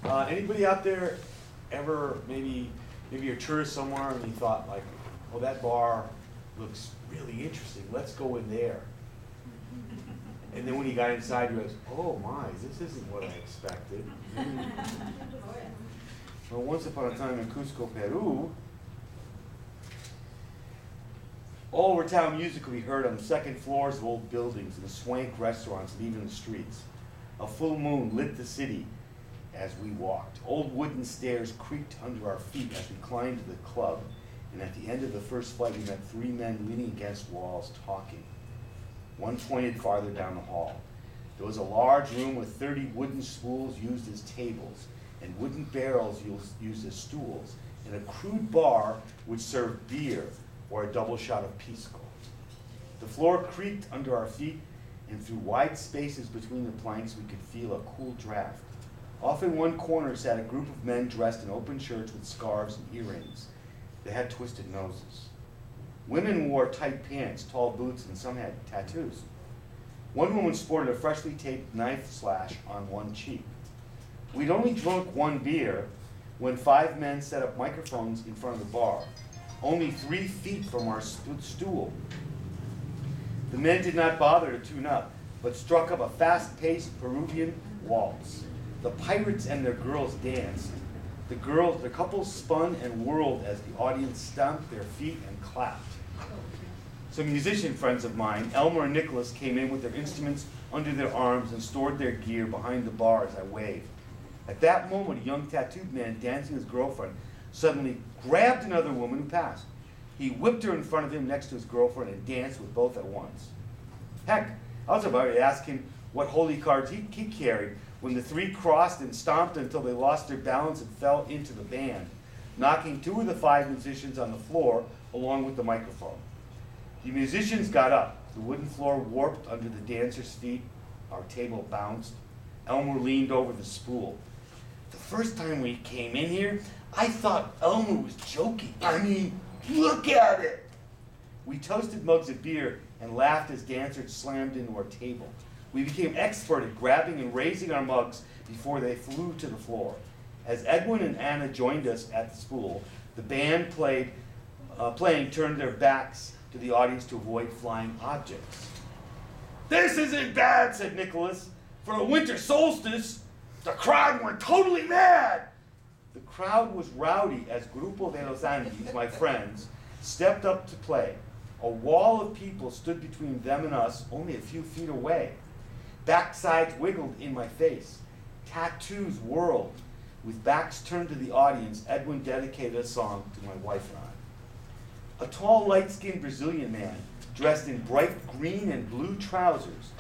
Anybody out there ever maybe you're a tourist somewhere and you thought like, oh, that bar looks really interesting. Let's go in there. And then when you got inside, you realized, oh my, this isn't what I expected. Well, once upon a time in Cusco, Peru, all over town music could be heard on the second floors of old buildings and swank restaurants and even the streets. A full moon lit the city as we walked. Old wooden stairs creaked under our feet as we climbed to the club, and at the end of the first flight we met three men leaning against walls talking. One pointed farther down the hall. There was a large room with 30 wooden spools used as tables, and wooden barrels used as stools, and a crude bar which served beer or a double shot of pisco. The floor creaked under our feet, and through wide spaces between the planks we could feel a cool draft. Off in one corner sat a group of men dressed in open shirts with scarves and earrings. They had twisted noses. Women wore tight pants, tall boots, and some had tattoos. One woman sported a freshly taped knife slash on one cheek. We'd only drunk one beer when 5 men set up microphones in front of the bar, only 3 feet from our stool. The men did not bother to tune up, but struck up a fast-paced Peruvian waltz. The pirates and their girls danced. The couple spun and whirled as the audience stomped their feet and clapped. Some musician friends of mine, Elmer and Nicholas, came in with their instruments under their arms and stored their gear behind the bar as I waved. At that moment, a young tattooed man dancing with his girlfriend suddenly grabbed another woman who passed. He whipped her in front of him next to his girlfriend and danced with both at once. Heck, I was about to ask him what holy cards he carried when the 3 crossed and stomped until they lost their balance and fell into the band, knocking 2 of the 5 musicians on the floor along with the microphone. The musicians got up. The wooden floor warped under the dancers' feet. Our table bounced. Elmer leaned over the spool. The first time we came in here, I thought Elmer was joking. I mean, look at it! We toasted mugs of beer and laughed as dancers slammed into our table. We became expert at grabbing and raising our mugs before they flew to the floor. As Edwin and Anna joined us at the spool, the band playing turned their backs to the audience to avoid flying objects. This isn't bad, said Nicholas. For a winter solstice, the crowd went totally mad. The crowd was rowdy as Grupo de los Andes, my friends, stepped up to play. A wall of people stood between them and us, only a few feet away. Backsides wiggled in my face. Tattoos whirled. With backs turned to the audience, Edwin dedicated a song to my wife and I. A tall, light-skinned Brazilian man, dressed in bright green and blue trousers,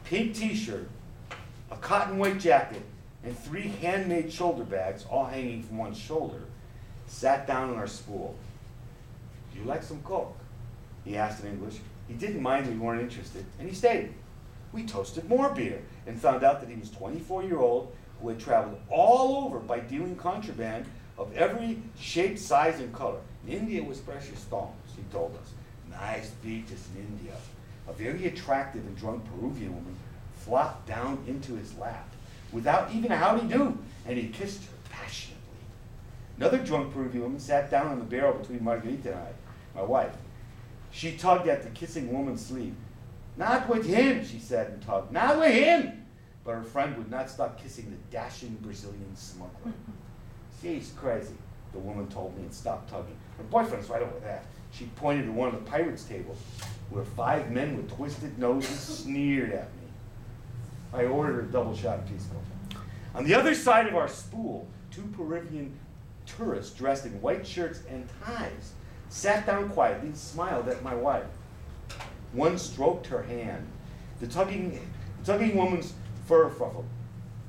pink t-shirt, a cotton white jacket, and 3 handmade shoulder bags, all hanging from one shoulder, sat down on our spool. Do you like some Coke? He asked in English. He didn't mind we weren't interested, and he stayed. We toasted more beer and found out that he was a 24-year-old who had traveled all over by dealing contraband of every shape, size, and color. In India was precious stones, he told us. Nice beaches in India. A very attractive and drunk Peruvian woman flopped down into his lap without even a howdy do, and he kissed her passionately. Another drunk Peruvian woman sat down on the barrel between Margarita and I, my wife. She tugged at the kissing woman's sleeve. Not with him, she said and tugged. Not with him! But her friend would not stop kissing the dashing Brazilian smuggler. She's crazy, the woman told me and stopped tugging. Her boyfriend's right over there. She pointed to one of the pirates' tables, where 5 men with twisted noses sneered at me. I ordered a double shot of pisco. On the other side of our spool, 2 Peruvian tourists dressed in white shirts and ties sat down quietly and smiled at my wife. One stroked her hand. The tugging woman's fur ruffled.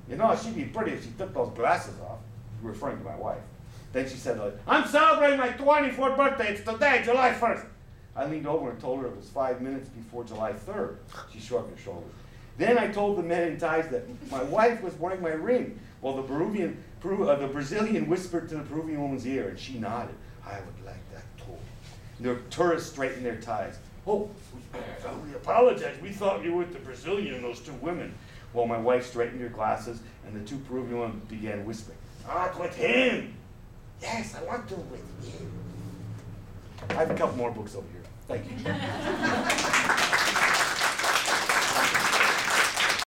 You know, she'd be pretty if she took those glasses off, referring to my wife. Then she said, I'm celebrating my 24th birthday. It's today, July 1st. I leaned over and told her it was 5 minutes before July 3rd. She shrugged her shoulders. Then I told the men in ties that my wife was wearing my ring, while the Brazilian whispered to the Peruvian woman's ear, and she nodded. I would like that too. The tourists straightened their ties. Oh, we apologize. We thought you were with the Brazilian and those 2 women. while my wife straightened her glasses and the two Peruvian women began whispering. Not with him! Yes, I want to with you. I have a couple more books over here. Thank you.